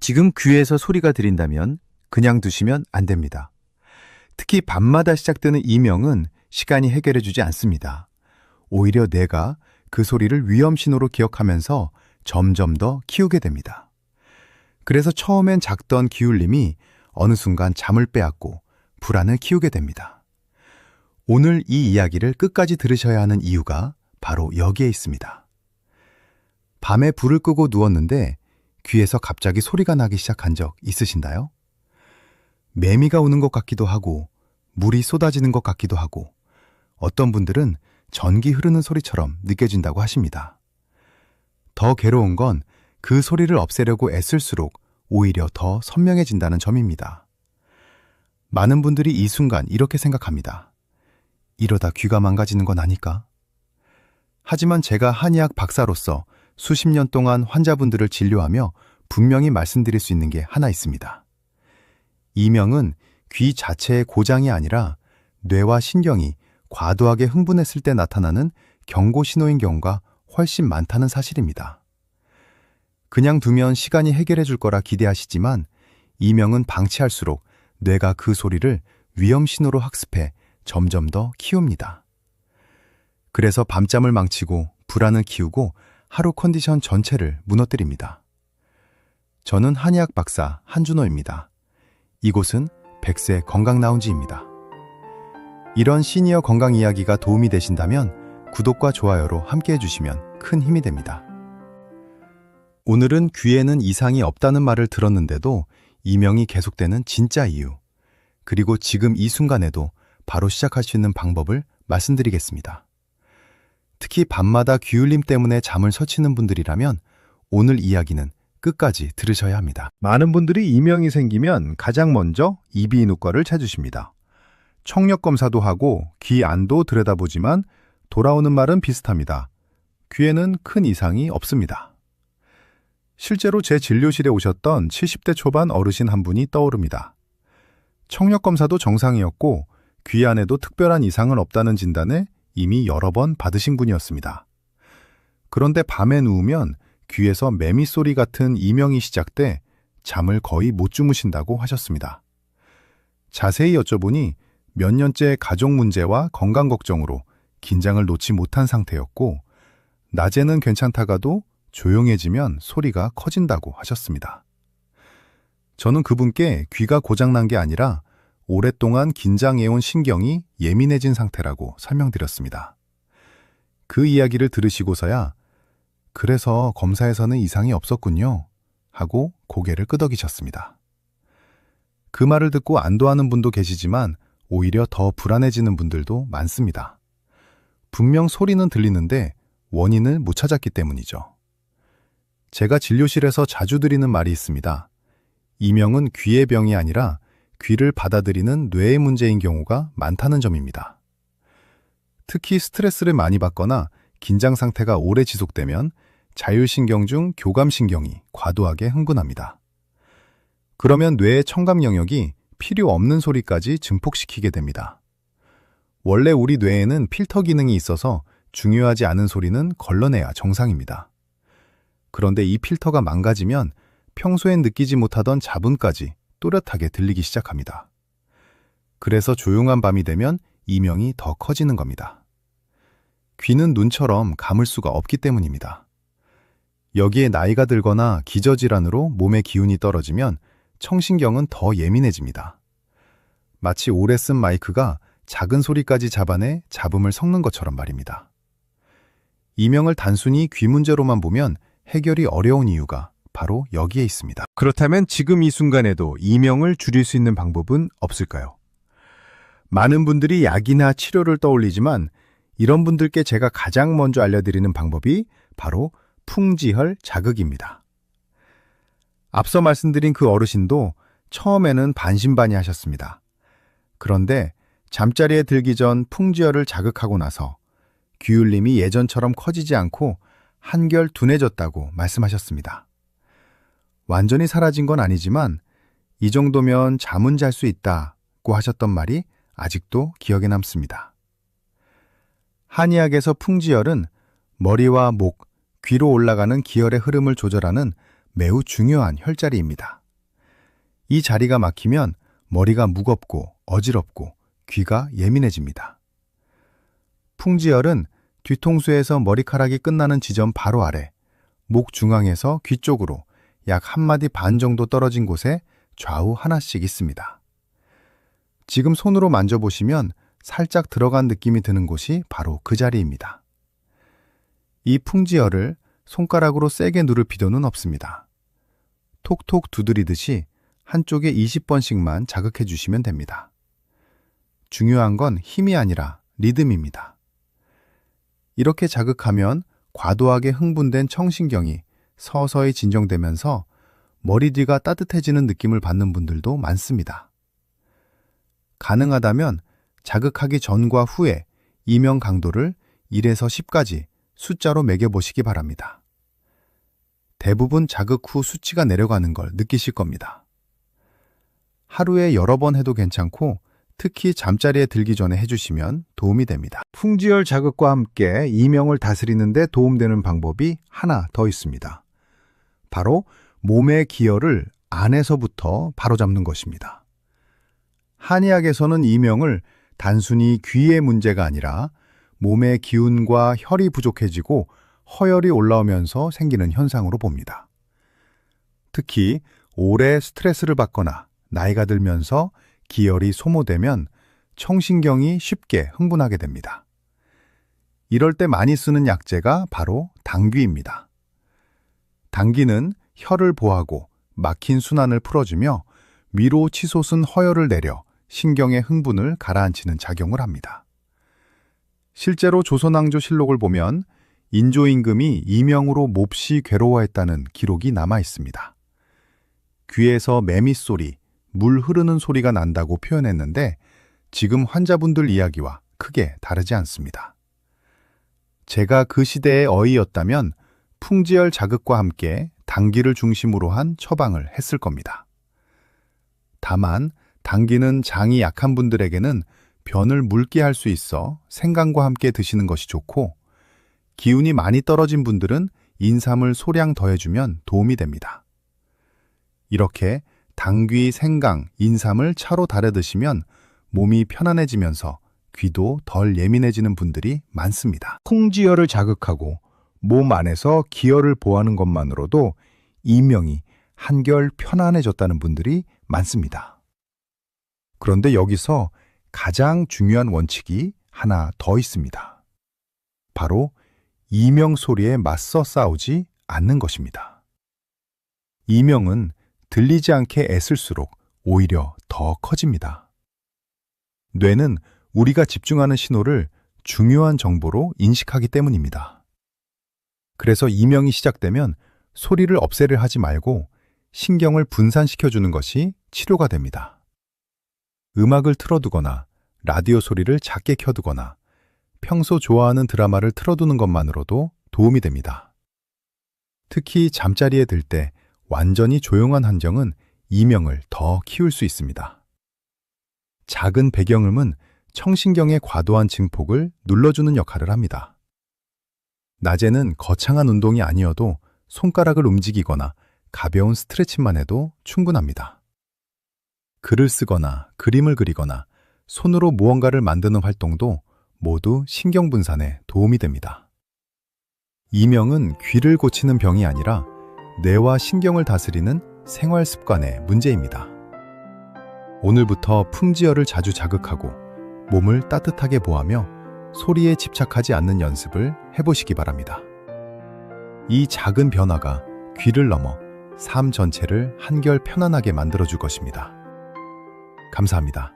지금 귀에서 소리가 들린다면 그냥 두시면 안 됩니다. 특히 밤마다 시작되는 이명은 시간이 해결해주지 않습니다. 오히려 뇌가 그 소리를 위험신호로 기억하면서 점점 더 키우게 됩니다. 그래서 처음엔 작던 기울림이 어느 순간 잠을 빼앗고 불안을 키우게 됩니다. 오늘 이 이야기를 끝까지 들으셔야 하는 이유가 바로 여기에 있습니다. 밤에 불을 끄고 누웠는데 귀에서 갑자기 소리가 나기 시작한 적 있으신가요? 매미가 우는 것 같기도 하고 물이 쏟아지는 것 같기도 하고 어떤 분들은 전기 흐르는 소리처럼 느껴진다고 하십니다. 더 괴로운 건 그 소리를 없애려고 애쓸수록 오히려 더 선명해진다는 점입니다. 많은 분들이 이 순간 이렇게 생각합니다. 이러다 귀가 망가지는 건 아닐까? 하지만 제가 한의학 박사로서 수십 년 동안 환자분들을 진료하며 분명히 말씀드릴 수 있는 게 하나 있습니다. 이명은 귀 자체의 고장이 아니라 뇌와 신경이 과도하게 흥분했을 때 나타나는 경고 신호인 경우가 훨씬 많다는 사실입니다. 그냥 두면 시간이 해결해 줄 거라 기대하시지만 이명은 방치할수록 뇌가 그 소리를 위험 신호로 학습해 점점 더 키웁니다. 그래서 밤잠을 망치고 불안을 키우고 하루 컨디션 전체를 무너뜨립니다. 저는 한의학 박사 한준호입니다. 이곳은 100세 건강라운지입니다. 이런 시니어 건강 이야기가 도움이 되신다면 구독과 좋아요로 함께해 주시면 큰 힘이 됩니다. 오늘은 귀에는 이상이 없다는 말을 들었는데도 이명이 계속되는 진짜 이유, 그리고 지금 이 순간에도 바로 시작할 수 있는 방법을 말씀드리겠습니다. 특히 밤마다 귀울림 때문에 잠을 설치는 분들이라면 오늘 이야기는 끝까지 들으셔야 합니다. 많은 분들이 이명이 생기면 가장 먼저 이비인후과를 찾으십니다. 청력 검사도 하고 귀 안도 들여다보지만 돌아오는 말은 비슷합니다. 귀에는 큰 이상이 없습니다. 실제로 제 진료실에 오셨던 70대 초반 어르신 한 분이 떠오릅니다. 청력 검사도 정상이었고 귀 안에도 특별한 이상은 없다는 진단을 이미 여러 번 받으신 분이었습니다. 그런데 밤에 누우면 귀에서 매미 소리 같은 이명이 시작돼 잠을 거의 못 주무신다고 하셨습니다. 자세히 여쭤보니 몇 년째 가족 문제와 건강 걱정으로 긴장을 놓지 못한 상태였고 낮에는 괜찮다가도 조용해지면 소리가 커진다고 하셨습니다. 저는 그분께 귀가 고장난 게 아니라 오랫동안 긴장해온 신경이 예민해진 상태라고 설명드렸습니다. 그 이야기를 들으시고서야 그래서 검사에서는 이상이 없었군요 하고 고개를 끄덕이셨습니다. 그 말을 듣고 안도하는 분도 계시지만 오히려 더 불안해지는 분들도 많습니다. 분명 소리는 들리는데 원인을 못 찾았기 때문이죠. 제가 진료실에서 자주 드리는 말이 있습니다. 이명은 귀의 병이 아니라 귀를 받아들이는 뇌의 문제인 경우가 많다는 점입니다. 특히 스트레스를 많이 받거나 긴장 상태가 오래 지속되면 자율신경 중 교감신경이 과도하게 흥분합니다. 그러면 뇌의 청감 영역이 필요 없는 소리까지 증폭시키게 됩니다. 원래 우리 뇌에는 필터 기능이 있어서 중요하지 않은 소리는 걸러내야 정상입니다. 그런데 이 필터가 망가지면 평소엔 느끼지 못하던 잡음까지 또렷하게 들리기 시작합니다. 그래서 조용한 밤이 되면 이명이 더 커지는 겁니다. 귀는 눈처럼 감을 수가 없기 때문입니다. 여기에 나이가 들거나 기저질환으로 몸의 기운이 떨어지면 청신경은 더 예민해집니다. 마치 오래 쓴 마이크가 작은 소리까지 잡아내 잡음을 섞는 것처럼 말입니다. 이명을 단순히 귀 문제로만 보면 해결이 어려운 이유가 바로 여기에 있습니다. 그렇다면 지금 이 순간에도 이명을 줄일 수 있는 방법은 없을까요? 많은 분들이 약이나 치료를 떠올리지만 이런 분들께 제가 가장 먼저 알려드리는 방법이 바로 풍지혈 자극입니다. 앞서 말씀드린 그 어르신도 처음에는 반신반의하셨습니다. 그런데 잠자리에 들기 전 풍지혈을 자극하고 나서 귀울림이 예전처럼 커지지 않고 한결 둔해졌다고 말씀하셨습니다. 완전히 사라진 건 아니지만 이 정도면 잠은 잘 수 있다고 하셨던 말이 아직도 기억에 남습니다. 한의학에서 풍지혈은 머리와 목, 귀로 올라가는 기혈의 흐름을 조절하는 매우 중요한 혈자리입니다. 이 자리가 막히면 머리가 무겁고 어지럽고 귀가 예민해집니다. 풍지열은 뒤통수에서 머리카락이 끝나는 지점 바로 아래, 목 중앙에서 귀 쪽으로 약 1마디 반 정도 떨어진 곳에 좌우 하나씩 있습니다. 지금 손으로 만져보시면 살짝 들어간 느낌이 드는 곳이 바로 그 자리입니다. 이 풍지열을 손가락으로 세게 누를 필요는 없습니다. 톡톡 두드리듯이 한쪽에 20번씩만 자극해 주시면 됩니다. 중요한 건 힘이 아니라 리듬입니다. 이렇게 자극하면 과도하게 흥분된 청신경이 서서히 진정되면서 머리 뒤가 따뜻해지는 느낌을 받는 분들도 많습니다. 가능하다면 자극하기 전과 후에 이명 강도를 1에서 10까지 숫자로 매겨보시기 바랍니다. 대부분 자극 후 수치가 내려가는 걸 느끼실 겁니다. 하루에 여러 번 해도 괜찮고 특히 잠자리에 들기 전에 해주시면 도움이 됩니다. 풍지열 자극과 함께 이명을 다스리는 데 도움되는 방법이 하나 더 있습니다. 바로 몸의 기혈을 안에서부터 바로잡는 것입니다. 한의학에서는 이명을 단순히 귀의 문제가 아니라 몸의 기운과 혈이 부족해지고 허혈이 올라오면서 생기는 현상으로 봅니다. 특히 오래 스트레스를 받거나 나이가 들면서 기혈이 소모되면 청신경이 쉽게 흥분하게 됩니다. 이럴 때 많이 쓰는 약재가 바로 당귀입니다. 당귀는 혈을 보하고 막힌 순환을 풀어주며 위로 치솟은 허혈을 내려 신경의 흥분을 가라앉히는 작용을 합니다. 실제로 조선왕조실록을 보면 인조임금이 이명으로 몹시 괴로워했다는 기록이 남아 있습니다. 귀에서 매미 소리, 물 흐르는 소리가 난다고 표현했는데 지금 환자분들 이야기와 크게 다르지 않습니다. 제가 그 시대의 어이였다면 풍지열 자극과 함께 당귀를 중심으로 한 처방을 했을 겁니다. 다만 당귀는 장이 약한 분들에게는 변을 묽게 할 수 있어 생강과 함께 드시는 것이 좋고 기운이 많이 떨어진 분들은 인삼을 소량 더해주면 도움이 됩니다. 이렇게 당귀, 생강, 인삼을 차로 달여 드시면 몸이 편안해지면서 귀도 덜 예민해지는 분들이 많습니다. 풍지열을 자극하고 몸 안에서 기혈을 보하는 것만으로도 이명이 한결 편안해졌다는 분들이 많습니다. 그런데 여기서 가장 중요한 원칙이 하나 더 있습니다. 바로 이명 소리에 맞서 싸우지 않는 것입니다. 이명은 들리지 않게 애쓸수록 오히려 더 커집니다. 뇌는 우리가 집중하는 신호를 중요한 정보로 인식하기 때문입니다. 그래서 이명이 시작되면 소리를 없애려 하지 말고 신경을 분산시켜주는 것이 치료가 됩니다. 음악을 틀어두거나 라디오 소리를 작게 켜두거나 평소 좋아하는 드라마를 틀어두는 것만으로도 도움이 됩니다. 특히 잠자리에 들 때 완전히 조용한 환경은 이명을 더 키울 수 있습니다. 작은 배경음은 청신경의 과도한 증폭을 눌러주는 역할을 합니다. 낮에는 거창한 운동이 아니어도 손가락을 움직이거나 가벼운 스트레칭만 해도 충분합니다. 글을 쓰거나 그림을 그리거나 손으로 무언가를 만드는 활동도 모두 신경 분산에 도움이 됩니다. 이명은 귀를 고치는 병이 아니라 뇌와 신경을 다스리는 생활 습관의 문제입니다. 오늘부터 풍지열을 자주 자극하고 몸을 따뜻하게 보하며 소리에 집착하지 않는 연습을 해보시기 바랍니다. 이 작은 변화가 귀를 넘어 삶 전체를 한결 편안하게 만들어줄 것입니다. 감사합니다.